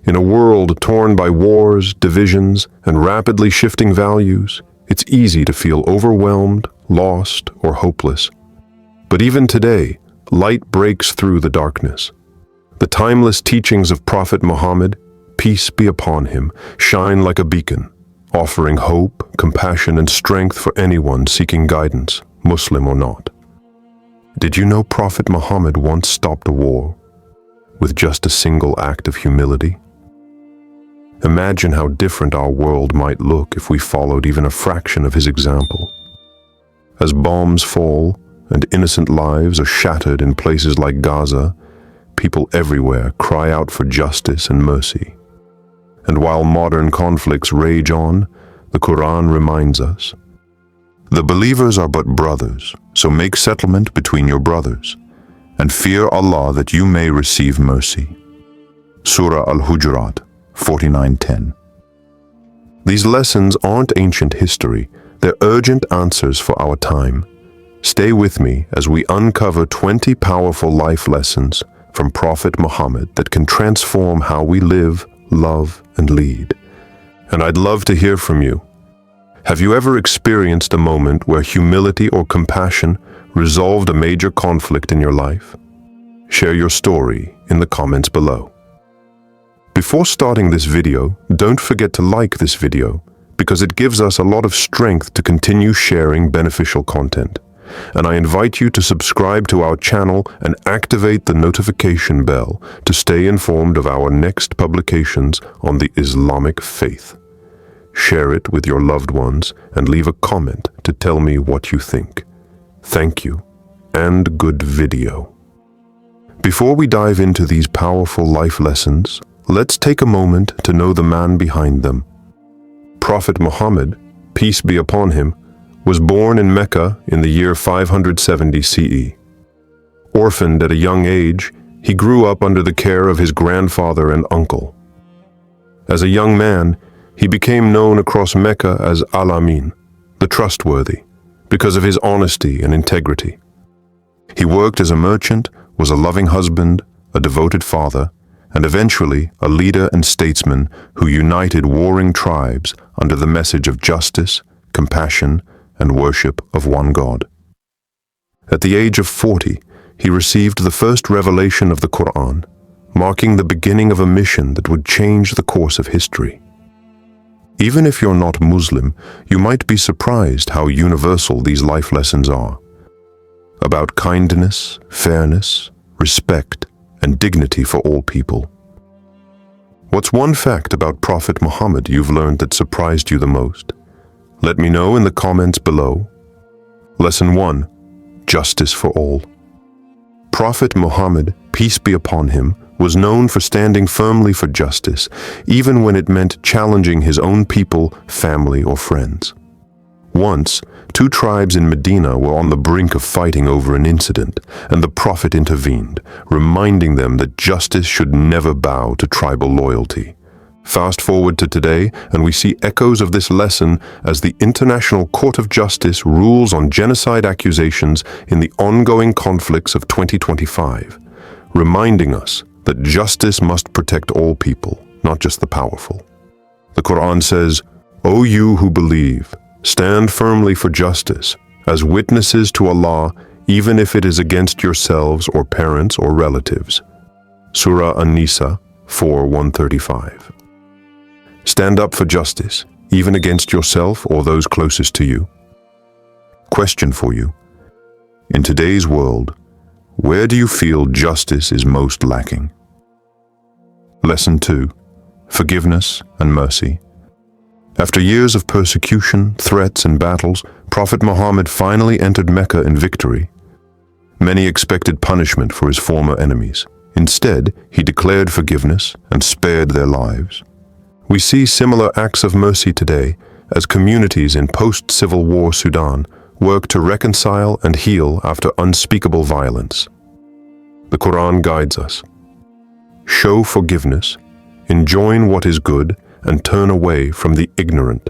In a world torn by wars, divisions, and rapidly shifting values, it's easy to feel overwhelmed, lost, or hopeless. But even today, light breaks through the darkness. The timeless teachings of Prophet Muhammad, peace be upon him, shine like a beacon, offering hope, compassion, and strength for anyone seeking guidance, Muslim or not. Did you know Prophet Muhammad once stopped a war with just a single act of humility? Imagine how different our world might look if we followed even a fraction of his example. As bombs fall and innocent lives are shattered in places like Gaza, people everywhere cry out for justice and mercy. And while modern conflicts rage on, the Quran reminds us, "The believers are but brothers, so make settlement between your brothers, and fear Allah that you may receive mercy." Surah Al-Hujurat 49:10. These lessons aren't ancient history, they're urgent answers for our time. Stay with me as we uncover 20 powerful life lessons from Prophet Muhammad that can transform how we live, love, and lead. And I'd love to hear from you. Have you ever experienced a moment where humility or compassion resolved a major conflict in your life? Share your story in the comments below. Before starting this video, don't forget to like this video because it gives us a lot of strength to continue sharing beneficial content. And I invite you to subscribe to our channel and activate the notification bell to stay informed of our next publications on the Islamic faith. Share it with your loved ones and leave a comment to tell me what you think. Thank you, and good video. Before we dive into these powerful life lessons, let's take a moment to know the man behind them. Prophet Muhammad, peace be upon him, was born in Mecca in the year 570 CE. Orphaned at a young age, he grew up under the care of his grandfather and uncle. As a young man, he became known across Mecca as Al-Amin, the trustworthy, because of his honesty and integrity. He worked as a merchant, was a loving husband, a devoted father, and eventually a leader and statesman who united warring tribes under the message of justice, compassion, and worship of one God. At the age of 40, he received the first revelation of the Quran, marking the beginning of a mission that would change the course of history. Even if you're not Muslim, you might be surprised how universal these life lessons are. About kindness, fairness, respect, and dignity for all people. What's one fact about Prophet Muhammad you've learned that surprised you the most? Let me know in the comments below. Lesson 1. Justice for all. Prophet Muhammad, peace be upon him, was known for standing firmly for justice, even when it meant challenging his own people, family, or friends. Once, two tribes in Medina were on the brink of fighting over an incident, and the Prophet intervened, reminding them that justice should never bow to tribal loyalty. Fast forward to today, and we see echoes of this lesson as the International Court of Justice rules on genocide accusations in the ongoing conflicts of 2025, reminding us that justice must protect all people, not just the powerful. The Quran says, "O you who believe, stand firmly for justice, as witnesses to Allah, even if it is against yourselves or parents or relatives." Surah An-Nisa 4:135. Stand up for justice, even against yourself or those closest to you. Question for you. In today's world, where do you feel justice is most lacking? Lesson 2. Forgiveness and mercy. After years of persecution, threats, and battles, Prophet Muhammad finally entered Mecca in victory. Many expected punishment for his former enemies. Instead, he declared forgiveness and spared their lives. We see similar acts of mercy today as communities in post-Civil War Sudan work to reconcile and heal after unspeakable violence. The Quran guides us. Show forgiveness, enjoin what is good, and turn away from the ignorant.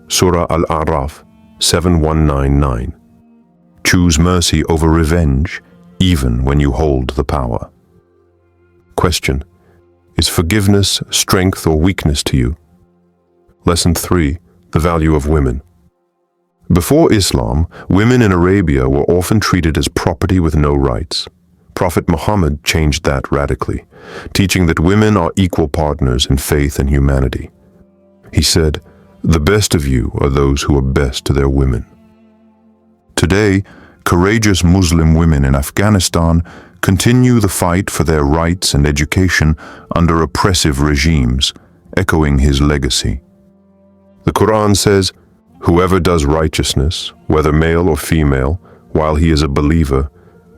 Surah Al-A'raf 7199. Choose mercy over revenge, even when you hold the power. Question. Is forgiveness, strength, or weakness to you? Lesson 3. The value of women. Before Islam, women in Arabia were often treated as property with no rights. Prophet Muhammad changed that radically, teaching that women are equal partners in faith and humanity. He said, "The best of you are those who are best to their women." Today, courageous Muslim women in Afghanistan continue the fight for their rights and education under oppressive regimes, echoing his legacy. The Quran says, "Whoever does righteousness, whether male or female, while he is a believer,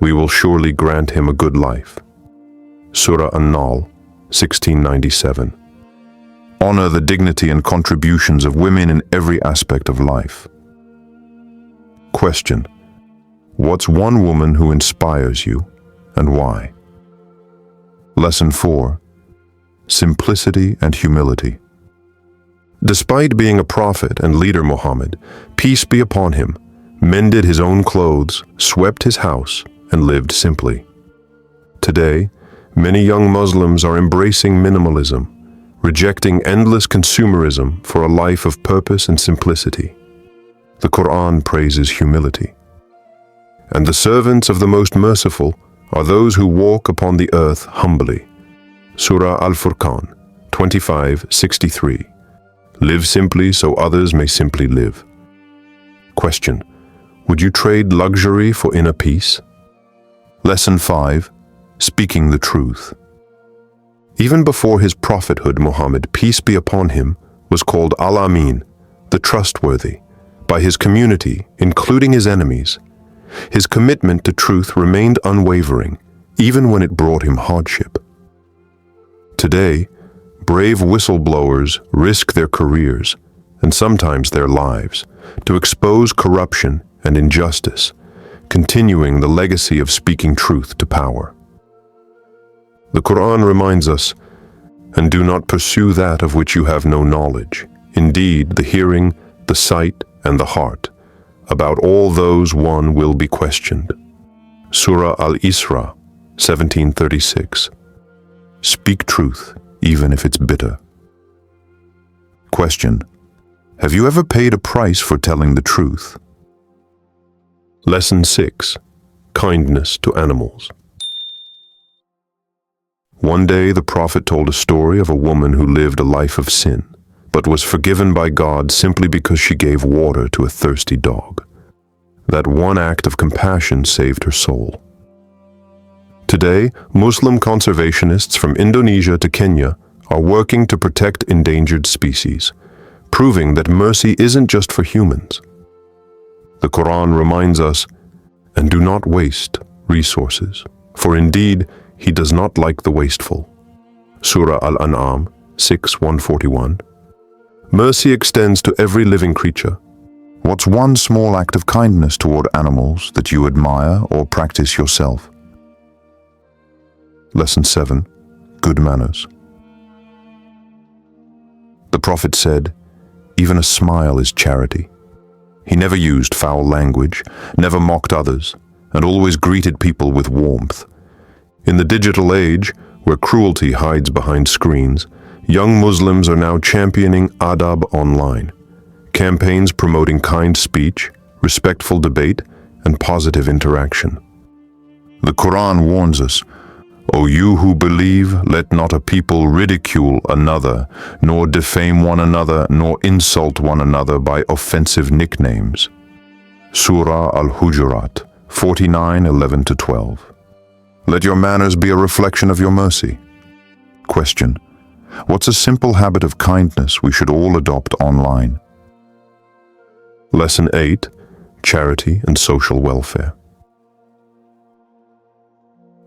we will surely grant him a good life." Surah An-Nahl, 1697. Honor the dignity and contributions of women in every aspect of life. Question: what's one woman who inspires you, and why? Lesson 4. Simplicity and humility. Despite being a prophet and leader, Muhammad, peace be upon him, mended his own clothes, swept his house, and lived simply. Today, many young Muslims are embracing minimalism, rejecting endless consumerism for a life of purpose and simplicity. The Quran praises humility. And the servants of the Most Merciful are those who walk upon the earth humbly. Surah Al-Furqan, 25:63. Live simply so others may simply live. Question: would you trade luxury for inner peace? Lesson 5. Speaking the truth. Even before his prophethood, Muhammad, peace be upon him, was called Al-Amin, the trustworthy, by his community, including his enemies. His commitment to truth remained unwavering, even when it brought him hardship. Today, brave whistleblowers risk their careers, and sometimes their lives, to expose corruption and injustice, continuing the legacy of speaking truth to power. The Quran reminds us, "And do not pursue that of which you have no knowledge. Indeed, the hearing, the sight, and the heart, about all those one will be questioned." Surah Al-Isra, 1736. Speak truth, even if it's bitter. Question: have you ever paid a price for telling the truth? Lesson 6. Kindness to animals. One day the Prophet told a story of a woman who lived a life of sin, but was forgiven by God simply because she gave water to a thirsty dog. That one act of compassion saved her soul. Today, Muslim conservationists from Indonesia to Kenya are working to protect endangered species, proving that mercy isn't just for humans. The Quran reminds us, "And do not waste resources, for indeed He does not like the wasteful." Surah Al-An'am, 6:141. Mercy extends to every living creature. What's one small act of kindness toward animals that you admire or practice yourself? Lesson 7. Good manners. The Prophet said, "Even a smile is charity." He never used foul language, never mocked others, and always greeted people with warmth. In the digital age, where cruelty hides behind screens, young Muslims are now championing adab online, campaigns promoting kind speech, respectful debate, and positive interaction. The Quran warns us, "O you who believe, let not a people ridicule another, nor defame one another, nor insult one another by offensive nicknames." Surah Al-Hujurat, 49:11-12. Let your manners be a reflection of your mercy. Question: what's a simple habit of kindness we should all adopt online? Lesson 8. Charity and social welfare.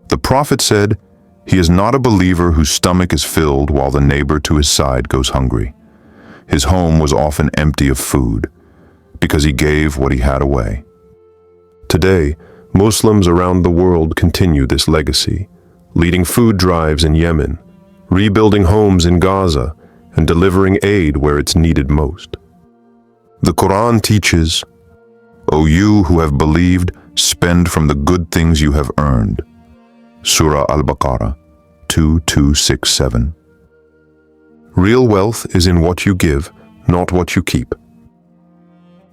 The Prophet said, "He is not a believer whose stomach is filled while the neighbor to his side goes hungry." His home was often empty of food, because he gave what he had away. Today, Muslims around the world continue this legacy, leading food drives in Yemen, rebuilding homes in Gaza, and delivering aid where it's needed most. The Quran teaches, "O you who have believed, spend from the good things you have earned." Surah Al-Baqarah, 2267. Real wealth is in what you give, not what you keep.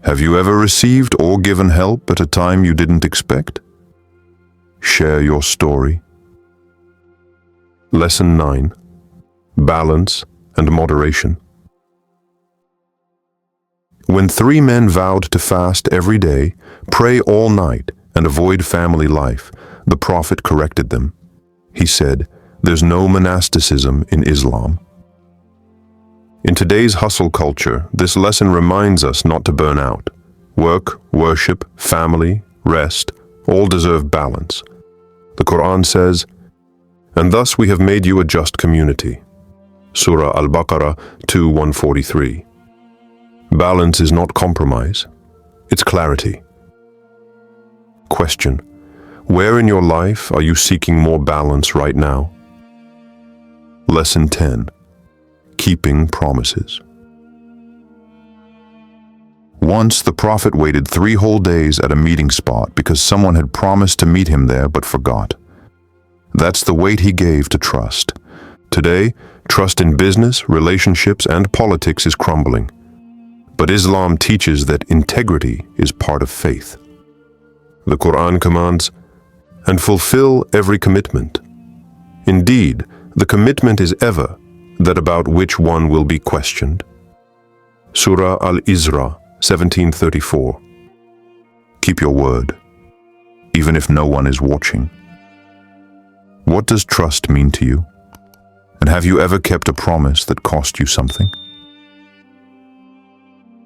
Have you ever received or given help at a time you didn't expect? Share your story. Lesson 9. Balance and moderation. When 3 men vowed to fast every day, pray all night, and avoid family life, the Prophet corrected them. He said, "There's no monasticism in Islam." In today's hustle culture, this lesson reminds us not to burn out. Work, worship, family, rest, all deserve balance. The Quran says, "And thus we have made you a just community." Surah Al-Baqarah 2:143. Balance is not compromise, it's clarity. Question: where in your life are you seeking more balance right now? Lesson 10. Keeping promises. Once the Prophet waited 3 whole days at a meeting spot because someone had promised to meet him there but forgot. That's the weight he gave to trust. Today, trust in business, relationships, and politics is crumbling. But Islam teaches that integrity is part of faith. The Quran commands, "And fulfill every commitment." Indeed, the commitment is ever that about which one will be questioned. Surah Al-Isra 17:34. Keep your word, even if no one is watching. What does trust mean to you? And have you ever kept a promise that cost you something?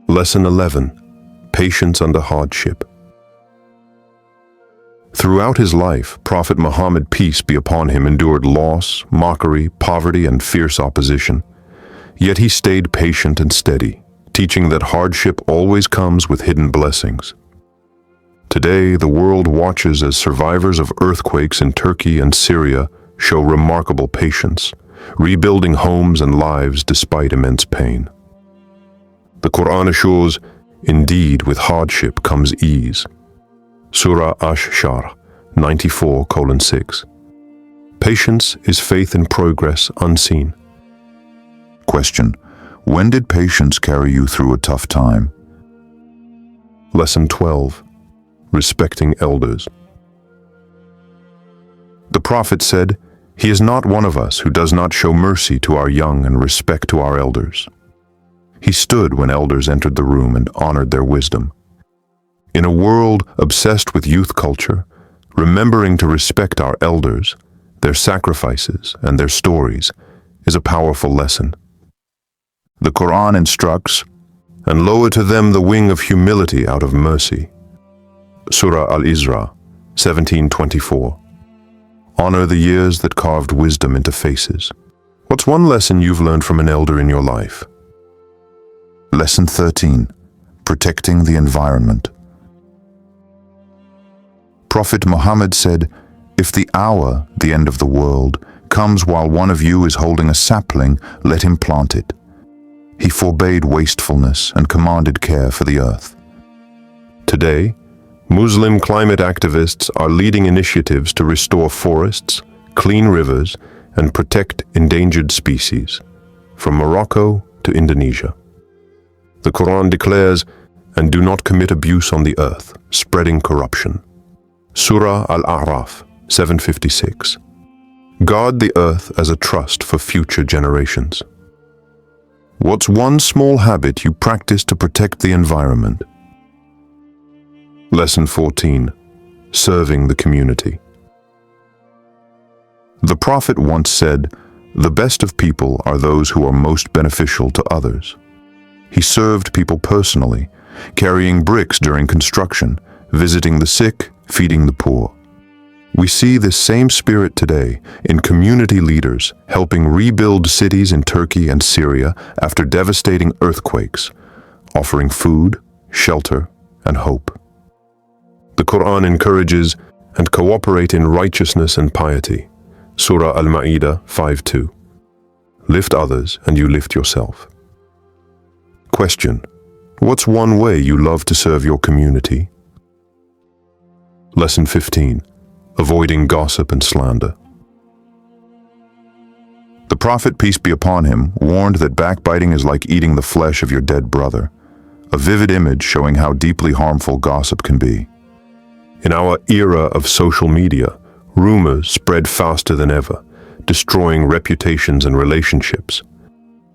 Lesson 11. Patience under hardship. Throughout his life, Prophet Muhammad, peace be upon him, endured loss, mockery, poverty, and fierce opposition. Yet he stayed patient and steady, teaching that hardship always comes with hidden blessings. Today, the world watches as survivors of earthquakes in Turkey and Syria show remarkable patience, rebuilding homes and lives despite immense pain. The Quran assures, "Indeed, with hardship comes ease." Surah Ash-Shar 94:6. Patience is faith in progress unseen. Question: when did patience carry you through a tough time? Lesson 12. Respecting elders. The Prophet said, "He is not one of us who does not show mercy to our young and respect to our elders." He stood when elders entered the room and honored their wisdom. In a world obsessed with youth culture, remembering to respect our elders, their sacrifices, and their stories is a powerful lesson. The Quran instructs, "And lower to them the wing of humility out of mercy." Surah Al-Isra 17:24. Honor the years that carved wisdom into faces. What's one lesson you've learned from an elder in your life? Lesson 13. Protecting the environment. Prophet Muhammad said, "If the hour, the end of the world, comes while one of you is holding a sapling, let him plant it." He forbade wastefulness and commanded care for the earth. Today, Muslim climate activists are leading initiatives to restore forests, clean rivers, and protect endangered species, from Morocco to Indonesia. The Quran declares, "And do not commit abuse on the earth, spreading corruption." Surah Al-A'raf 7:56. Guard the earth as a trust for future generations. What's one small habit you practice to protect the environment? Lesson 14. Serving the community. The Prophet once said, "The best of people are those who are most beneficial to others." He served people personally, carrying bricks during construction, visiting the sick, feeding the poor. We see this same spirit today in community leaders helping rebuild cities in Turkey and Syria after devastating earthquakes, offering food, shelter, and hope. The Quran encourages, "And cooperate in righteousness and piety." Surah Al-Ma'idah 5:2. Lift others and you lift yourself. Question: what's one way you love to serve your community? Lesson 15. Avoiding gossip and slander. The Prophet, peace be upon him, warned that backbiting is like eating the flesh of your dead brother, a vivid image showing how deeply harmful gossip can be. In our era of social media, rumors spread faster than ever, destroying reputations and relationships.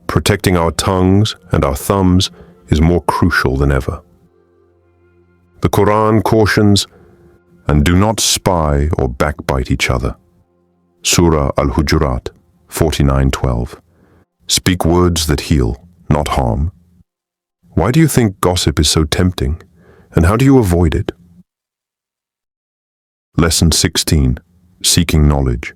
Protecting our tongues and our thumbs is more crucial than ever. The Quran cautions, "And do not spy or backbite each other." Surah Al-Hujurat, 49:12. Speak words that heal, not harm. Why do you think gossip is so tempting, and how do you avoid it? Lesson 16. Seeking knowledge.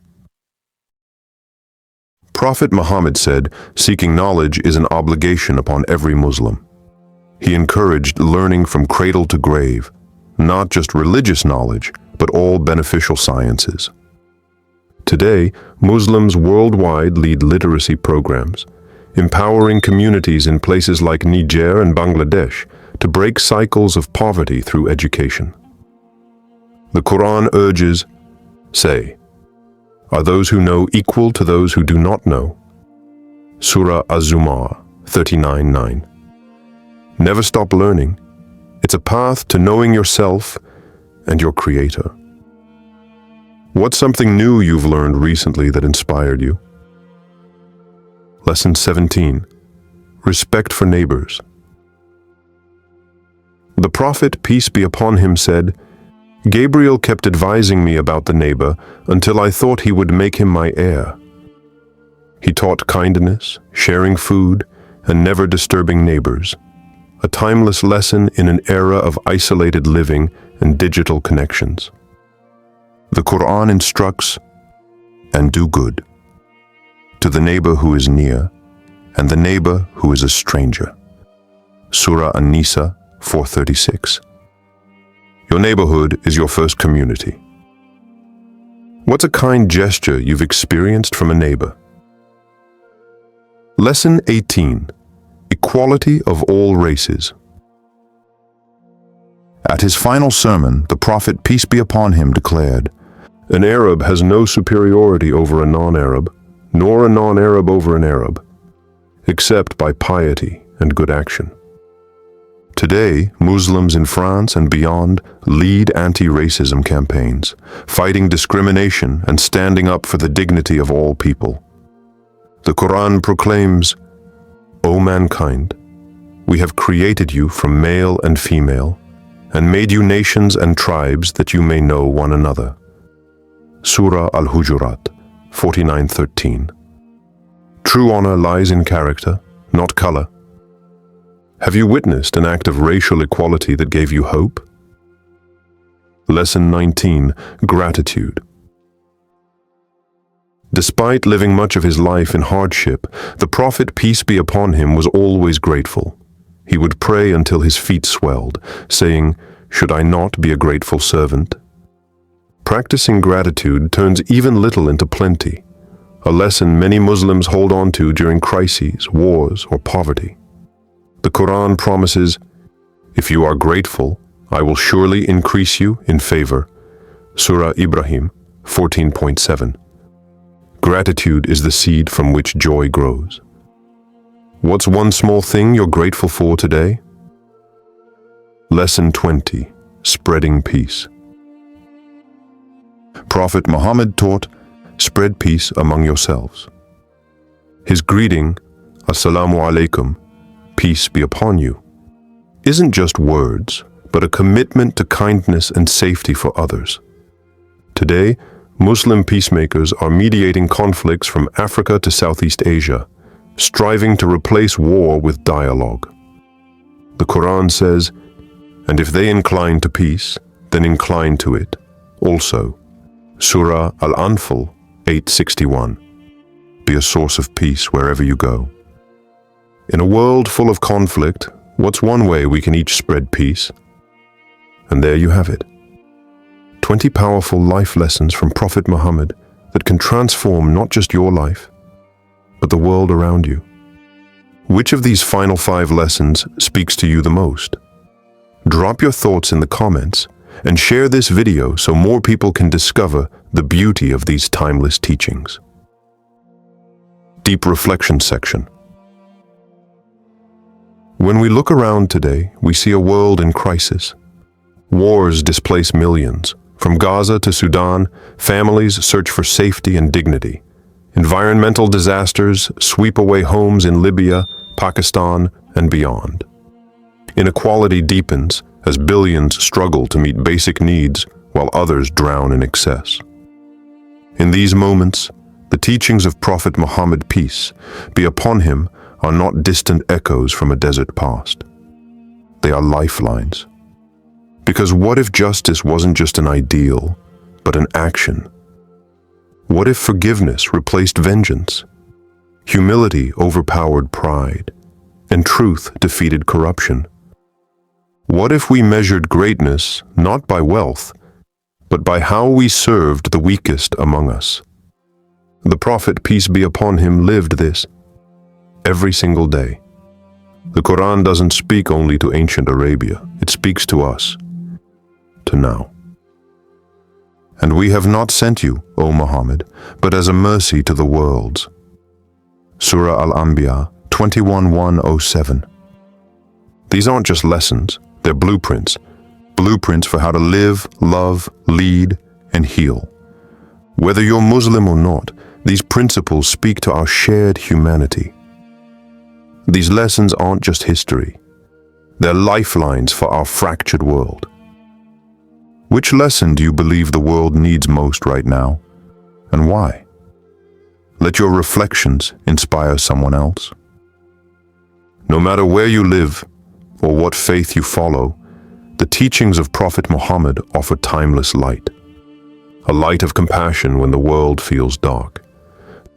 Prophet Muhammad said, seeking knowledge is an obligation upon every Muslim. He encouraged learning from cradle to grave, not just religious knowledge, but all beneficial sciences. Today, Muslims worldwide lead literacy programs, empowering communities in places like Niger and Bangladesh to break cycles of poverty through education. The Quran urges, say, "Are those who know equal to those who do not know?" Surah Az-Zumar, 39:9. Never stop learning. It's a path to knowing yourself and your Creator. What's something new you've learned recently that inspired you? Lesson 17. Respect for neighbors. The Prophet, peace be upon him, said, "Gabriel kept advising me about the neighbor until I thought he would make him my heir." He taught kindness, sharing food, and never disturbing neighbors, a timeless lesson in an era of isolated living and digital connections. The Quran instructs, "And do good to the neighbor who is near, and the neighbor who is a stranger." Surah An-Nisa, 436. Your neighborhood is your first community. What's a kind gesture you've experienced from a neighbor? Lesson 18. Equality of all races. At his final sermon, the Prophet, peace be upon him, declared, An Arab has no superiority over a non-Arab, nor a non-Arab over an Arab, except by piety and good action. Today, Muslims in France and beyond lead anti-racism campaigns, fighting discrimination and standing up for the dignity of all people. The Quran proclaims, "O mankind, we have created you from male and female, and made you nations and tribes that you may know one another." Surah Al-Hujurat, 49:13. True honor lies in character, not color. Have you witnessed an act of racial equality that gave you hope? Lesson 19. Gratitude. Despite living much of his life in hardship, the Prophet, peace be upon him, was always grateful. He would pray until his feet swelled, saying, "Should I not be a grateful servant?" Practicing gratitude turns even little into plenty, a lesson many Muslims hold on to during crises, wars, or poverty. The Quran promises, "If you are grateful, I will surely increase you in favor." Surah Ibrahim, 14.7. Gratitude is the seed from which joy grows. What's one small thing you're grateful for today? Lesson 20. Spreading peace. Prophet Muhammad taught, spread peace among yourselves. His greeting, Assalamu alaikum, peace be upon you, isn't just words, but a commitment to kindness and safety for others. Today, Muslim peacemakers are mediating conflicts from Africa to Southeast Asia, striving to replace war with dialogue. The Quran says, "And if they incline to peace, then incline to it also." Surah Al-Anfal, 861. Be a source of peace wherever you go. In a world full of conflict, what's one way we can each spread peace? And there you have it. 20 powerful life lessons from Prophet Muhammad that can transform not just your life, but the world around you. Which of these final 5 lessons speaks to you the most? Drop your thoughts in the comments and share this video so more people can discover the beauty of these timeless teachings. Deep Reflection section. When we look around today, we see a world in crisis. Wars displace millions. From Gaza to Sudan, families search for safety and dignity. Environmental disasters sweep away homes in Libya, Pakistan, and beyond. Inequality deepens as billions struggle to meet basic needs while others drown in excess. In these moments, the teachings of Prophet Muhammad, peace be upon him, are not distant echoes from a desert past. They are lifelines. Because what if justice wasn't just an ideal, but an action? What if forgiveness replaced vengeance? Humility overpowered pride, and truth defeated corruption? What if we measured greatness not by wealth, but by how we served the weakest among us? The Prophet, peace be upon him, lived this every single day. The Quran doesn't speak only to ancient Arabia, it speaks to us, to now. And we have not sent you, O Muhammad, but as a mercy to the worlds. Surah Al-Anbiya 21:107. These aren't just lessons, they're blueprints. Blueprints for how to live, love, lead, and heal. Whether you're Muslim or not, these principles speak to our shared humanity. These lessons aren't just history. They're lifelines for our fractured world. Which lesson do you believe the world needs most right now, and why? Let your reflections inspire someone else. No matter where you live or what faith you follow, the teachings of Prophet Muhammad offer timeless light. A light of compassion when the world feels dark.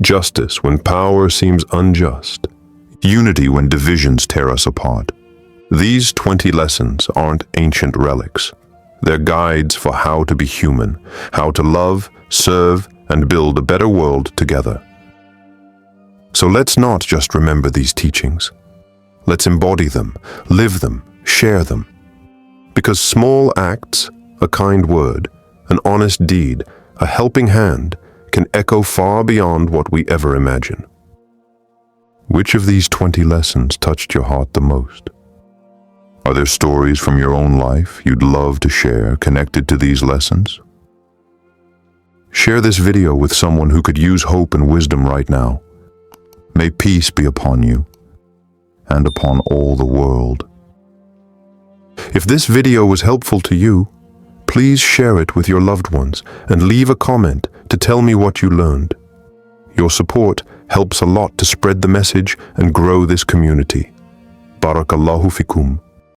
Justice when power seems unjust. Unity when divisions tear us apart. These 20 lessons aren't ancient relics. They're guides for how to be human, how to love, serve, and build a better world together. So let's not just remember these teachings. Let's embody them, live them, share them. Because small acts, a kind word, an honest deed, a helping hand, can echo far beyond what we ever imagine. Which of these 20 lessons touched your heart the most? Are there stories from your own life you'd love to share connected to these lessons? Share this video with someone who could use hope and wisdom right now. May peace be upon you and upon all the world. If this video was helpful to you, please share it with your loved ones and leave a comment to tell me what you learned. Your support helps a lot to spread the message and grow this community. Barakallahu fikum.